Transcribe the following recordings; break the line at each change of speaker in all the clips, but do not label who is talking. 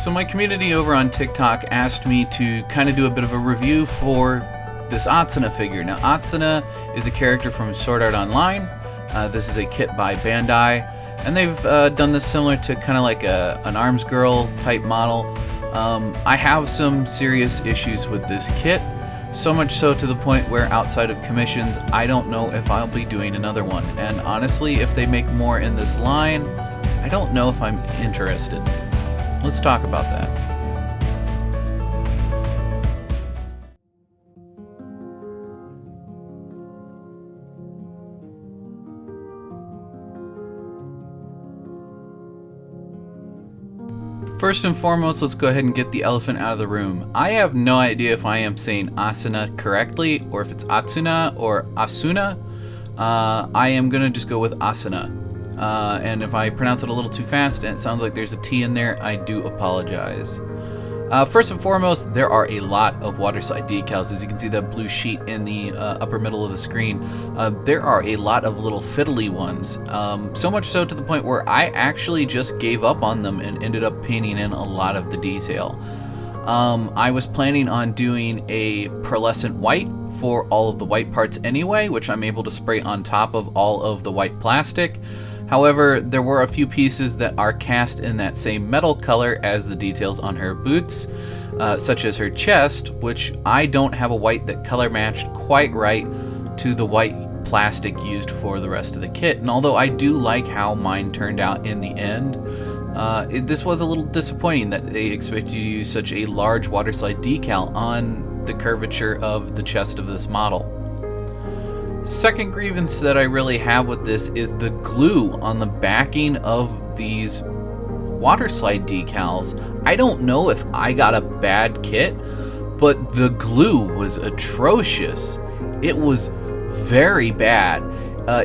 So my community over on TikTok asked me to kind of do a bit of a review for this Asuna figure. Now Asuna is a character from Sword Art Online. This is a kit by BanDai, and they've done this similar to kind of like an Arms Girl type model. I have some serious issues with this kit, so much so to the point where outside of commissions, I don't know if I'll be doing another one. And honestly, if they make more in this line, I don't know if I'm interested. Let's talk about that. First and foremost, let's go ahead and get the elephant out of the room. I have no idea if I am saying Asuna correctly, or if it's Asuna or Asuna. I am gonna just go with Asuna. And if I pronounce it a little too fast and it sounds like there's a T in there, I do apologize. First and foremost, there are a lot of waterslide decals. As you can see that blue sheet in the upper middle of the screen, there are a lot of little fiddly ones. So much so to the point where I actually just gave up on them and ended up painting in a lot of the detail. I was planning on doing a pearlescent white for all of the white parts anyway, which I'm able to spray on top of all of the white plastic. However, there were a few pieces that are cast in that same metal color as the details on her boots, such as her chest, which I don't have a white that color matched quite right to the white plastic used for the rest of the kit. And although I do like how mine turned out in the end, this was a little disappointing that they expect you to use such a large waterslide decal on the curvature of the chest of this model. Second grievance that I really have with this is the glue on the backing of these waterslide decals. I don't know if I got a bad kit, but the glue was atrocious. It was very bad.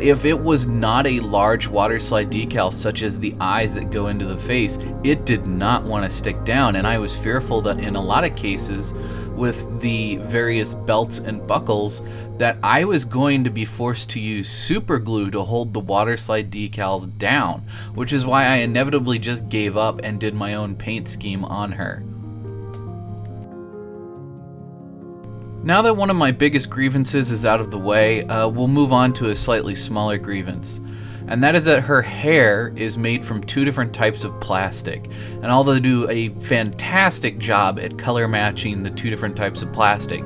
If it was not a large waterslide decal such as the eyes that go into the face, it did not want to stick down, and I was fearful that in a lot of cases with the various belts and buckles that I was going to be forced to use super glue to hold the waterslide decals down, which is why I inevitably just gave up and did my own paint scheme on her. Now that one of my biggest grievances is out of the way, we'll move on to a slightly smaller grievance. And that is that her hair is made from two different types of plastic. And although they do a fantastic job at color matching the two different types of plastic,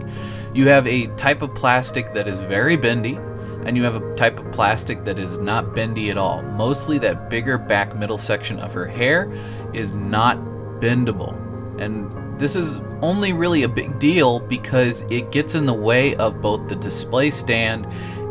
you have a type of plastic that is very bendy, and you have a type of plastic that is not bendy at all. Mostly that bigger back middle section of her hair is not bendable. And this is only really a big deal because it gets in the way of both the display stand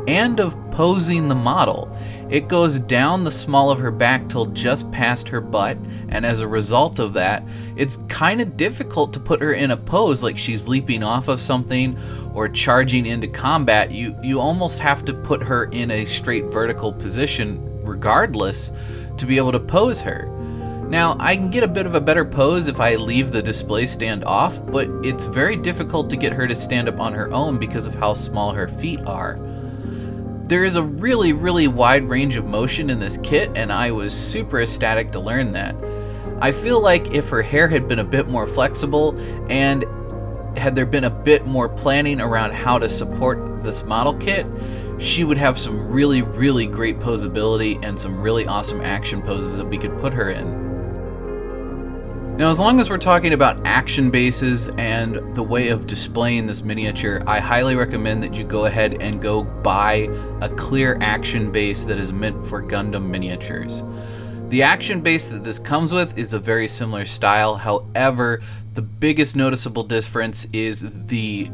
and of posing the model. It goes down the small of her back till just past her butt, and as a result of that, it's kind of difficult to put her in a pose like she's leaping off of something or charging into combat. You almost have to put her in a straight vertical position regardless to be able to pose her. Now, I can get a bit of a better pose if I leave the display stand off, but it's very difficult to get her to stand up on her own because of how small her feet are. There is a really wide range of motion in this kit, and I was super ecstatic to learn that. I feel like if her hair had been a bit more flexible and had there been a bit more planning around how to support this model kit, she would have some really great posability and some really awesome action poses that we could put her in. Now, as long as we're talking about action bases and the way of displaying this miniature, I highly recommend that you go ahead and go buy a clear action base that is meant for Gundam miniatures. The action base that this comes with is a very similar style. However, the biggest noticeable difference is the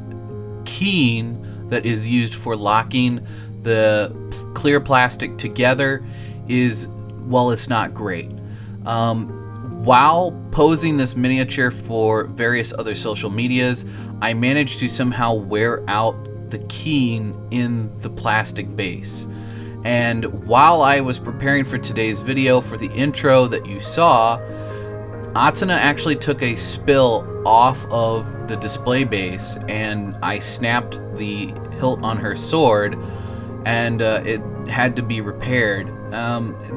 keying that is used for locking the clear plastic together is, well, it's not great. While posing this miniature for various other social medias, I managed to somehow wear out the keying in the plastic base. And while I was preparing for today's video for the intro that you saw, Asuna actually took a spill off of the display base, and I snapped the hilt on her sword, and it had to be repaired.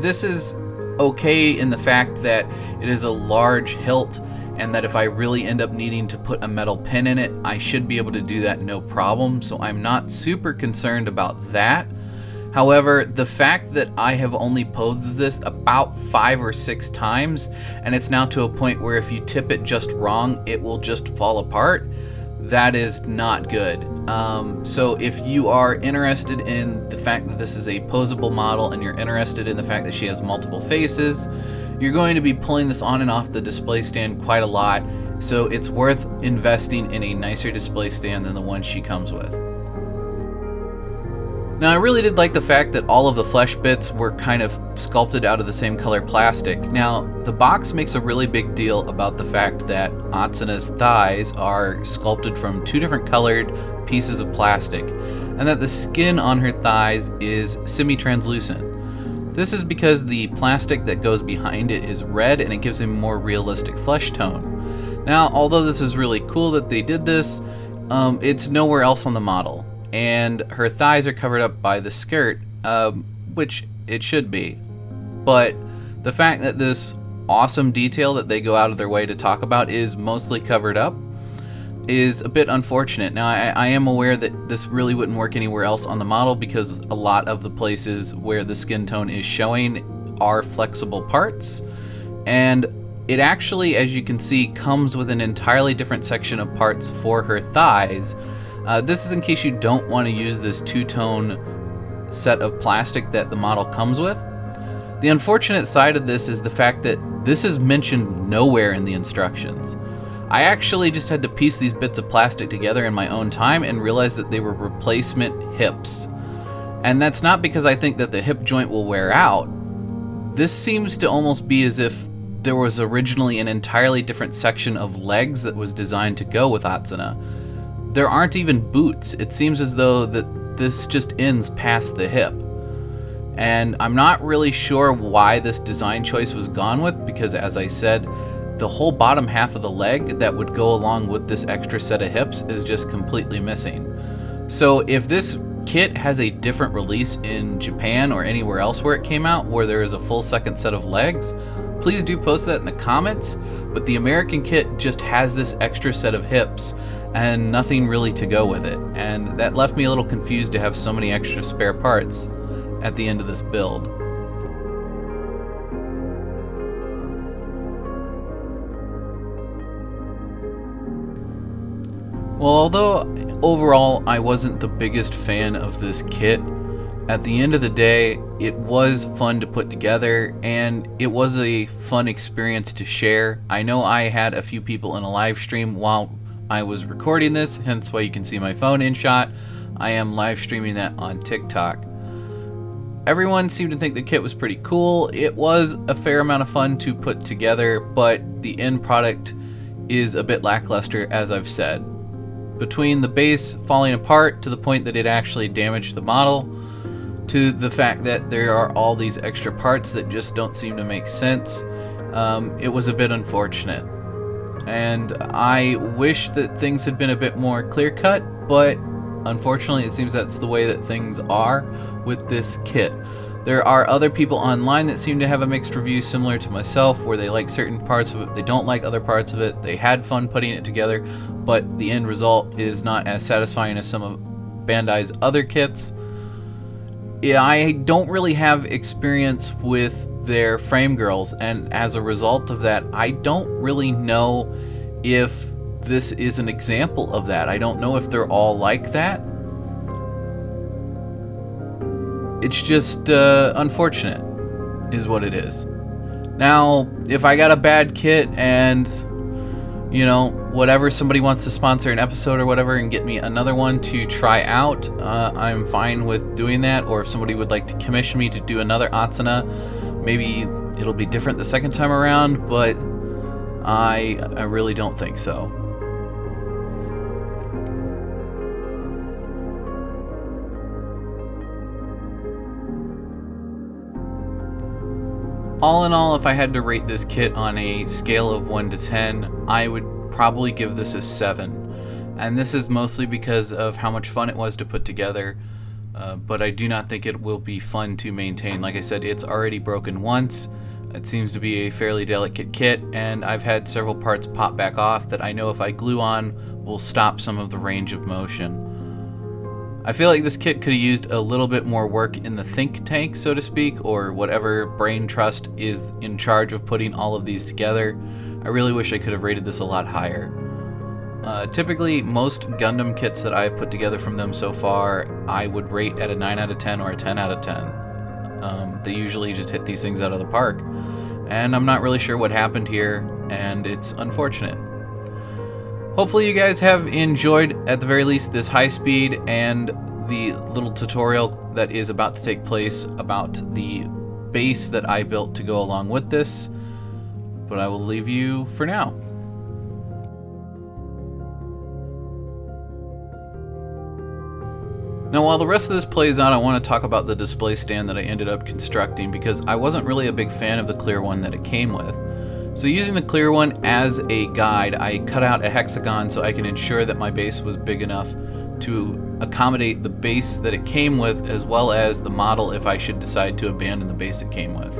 This is okay in the fact that it is a large hilt and that if I really end up needing to put a metal pin in it, I should be able to do that no problem, so I'm not super concerned about that. However, the fact that I have only posed this about 5 or 6 times, and it's now to a point where if you tip it just wrong, it will just fall apart, that is not good. So if you are interested in the fact that this is a posable model and you're interested in the fact that she has multiple faces, you're going to be pulling this on and off the display stand quite a lot, so it's worth investing in a nicer display stand than the one she comes with. Now, I really did like the fact that all of the flesh bits were kind of sculpted out of the same color plastic. Now, the box makes a really big deal about the fact that Atsuna's thighs are sculpted from 2 different colored pieces of plastic, and that the skin on her thighs is semi-translucent. This is because the plastic that goes behind it is red, and it gives a more realistic flesh tone. Now, although this is really cool that they did this, it's nowhere else on the model. And her thighs are covered up by the skirt, which it should be. But the fact that this awesome detail that they go out of their way to talk about is mostly covered up is a bit unfortunate. Now, I am aware that this really wouldn't work anywhere else on the model because a lot of the places where the skin tone is showing are flexible parts. And it actually, as you can see, comes with an entirely different section of parts for her thighs. This is in case you don't want to use this 2-tone set of plastic that the model comes with. The unfortunate side of this is the fact that this is mentioned nowhere in the instructions. I actually just had to piece these bits of plastic together in my own time and realize that they were replacement hips. And that's not because I think that the hip joint will wear out. This seems to almost be as if there was originally an entirely different section of legs that was designed to go with Asuna. There aren't even boots. It seems as though that this just ends past the hip. And I'm not really sure why this design choice was gone with, because as I said, the whole bottom half of the leg that would go along with this extra set of hips is just completely missing. So if this kit has a different release in Japan or anywhere else where it came out, where there is a full second set of legs, please do post that in the comments. But the American kit just has this extra set of hips and nothing really to go with it, and that left me a little confused to have so many extra spare parts at the end of this build. Well, although overall I wasn't the biggest fan of this kit, at the end of the day it was fun to put together and it was a fun experience to share. I know I had a few people in a live stream while I was recording this, hence why you can see my phone in shot. I am live streaming that on TikTok. Everyone seemed to think the kit was pretty cool. It was a fair amount of fun to put together, but the end product is a bit lackluster, as I've said. Between the base falling apart to the point that it actually damaged the model, to the fact that there are all these extra parts that just don't seem to make sense, it was a bit unfortunate. And I wish that things had been a bit more clear-cut, but unfortunately it seems that's the way that things are with this kit. There are other people online that seem to have a mixed review similar to myself, where they like certain parts of it, they don't like other parts of it, they had fun putting it together, but the end result is not as satisfying as some of BanDai's other kits. Yeah, I don't really have experience with their frame girls, and as a result of that, I don't really know if this is an example of that. I don't know if they're all like that. It's just unfortunate is what it is. Now, if I got a bad kit and, you know, whatever, somebody wants to sponsor an episode or whatever and get me another one to try out, I'm fine with doing that. Or if somebody would like to commission me to do another Asuna, maybe it'll be different the second time around, but I really don't think so. All in all, if I had to rate this kit on a scale of 1 to 10, I would probably give this a 7. And this is mostly because of how much fun it was to put together, but I do not think it will be fun to maintain. Like I said, it's already broken once. It seems to be a fairly delicate kit, and I've had several parts pop back off that I know if I glue on will stop some of the range of motion. I feel like this kit could have used a little bit more work in the think tank, so to speak, or whatever brain trust is in charge of putting all of these together. I really wish I could have rated this a lot higher. Typically, most Gundam kits that I've put together from them so far, I would rate at a 9 out of 10 or a 10 out of 10. They usually just hit these things out of the park, and I'm not really sure what happened here, and it's unfortunate. Hopefully you guys have enjoyed, at the very least, this high speed and the little tutorial that is about to take place about the base that I built to go along with this, but I will leave you for now. Now, while the rest of this plays out, I want to talk about the display stand that I ended up constructing, because I wasn't really a big fan of the clear one that it came with. So using the clear one as a guide, I cut out a hexagon so I can ensure that my base was big enough to accommodate the base that it came with, as well as the model if I should decide to abandon the base it came with.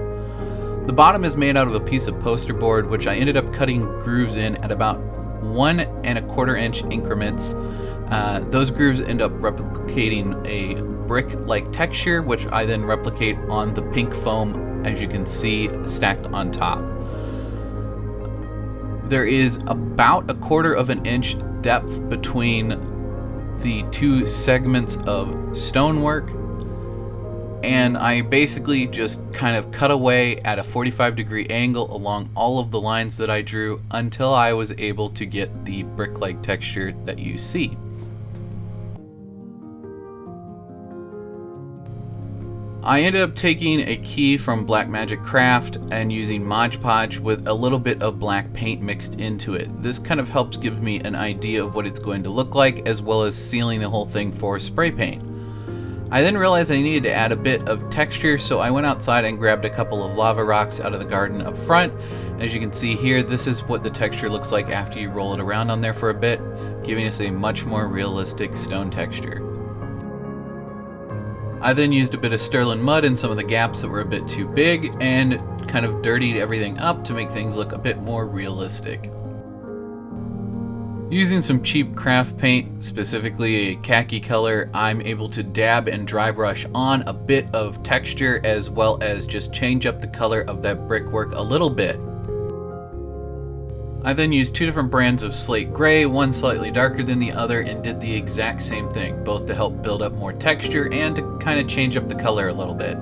The bottom is made out of a piece of poster board, which I ended up cutting grooves in at about 1 1/4 inch increments. Those grooves end up replicating a brick-like texture, which I then replicate on the pink foam, as you can see, stacked on top. There is about 1/4 inch depth between the two segments of stonework, and I basically just kind of cut away at a 45-degree angle along all of the lines that I drew until I was able to get the brick-like texture that you see. I ended up taking a key from Blackmagic Craft and using Mod Podge with a little bit of black paint mixed into it. This kind of helps give me an idea of what it's going to look like, as well as sealing the whole thing for spray paint. I then realized I needed to add a bit of texture, so I went outside and grabbed a couple of lava rocks out of the garden up front. As you can see here, this is what the texture looks like after you roll it around on there for a bit, giving us a much more realistic stone texture. I then used a bit of sterling mud in some of the gaps that were a bit too big and kind of dirtied everything up to make things look a bit more realistic. Using some cheap craft paint, specifically a khaki color, I'm able to dab and dry brush on a bit of texture, as well as just change up the color of that brickwork a little bit. I then used 2 different brands of slate gray, one slightly darker than the other, and did the exact same thing, both to help build up more texture and to kind of change up the color a little bit.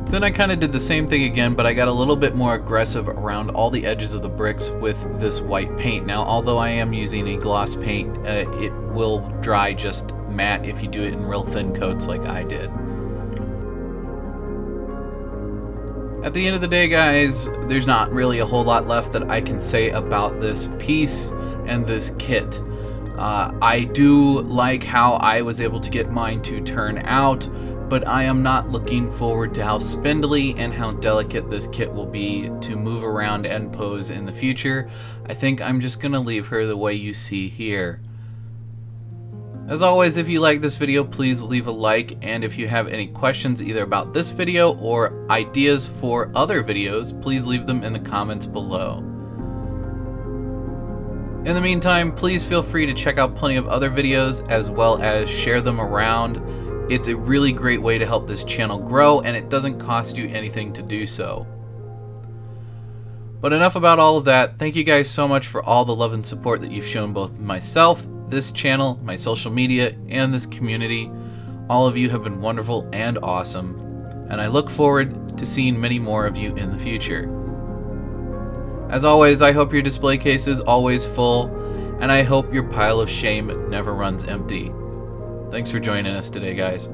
Then I kind of did the same thing again, but I got a little bit more aggressive around all the edges of the bricks with this white paint. Now, although I am using a gloss paint, it will dry just matte if you do it in real thin coats like I did. At the end of the day, guys, there's not really a whole lot left that I can say about this piece and this kit. I do like how I was able to get mine to turn out, but I am not looking forward to how spindly and how delicate this kit will be to move around and pose in the future. I think I'm just gonna leave her the way you see here. As always, if you like this video, please leave a like, and if you have any questions either about this video or ideas for other videos, please leave them in the comments below. In the meantime, please feel free to check out plenty of other videos, as well as share them around. It's a really great way to help this channel grow, and it doesn't cost you anything to do so. But enough about all of that. Thank you guys so much for all the love and support that you've shown both myself, this channel, my social media, and this community. All of you have been wonderful and awesome, and I look forward to seeing many more of you in the future. As always, I hope your display case is always full, and I hope your pile of shame never runs empty. Thanks for joining us today, guys.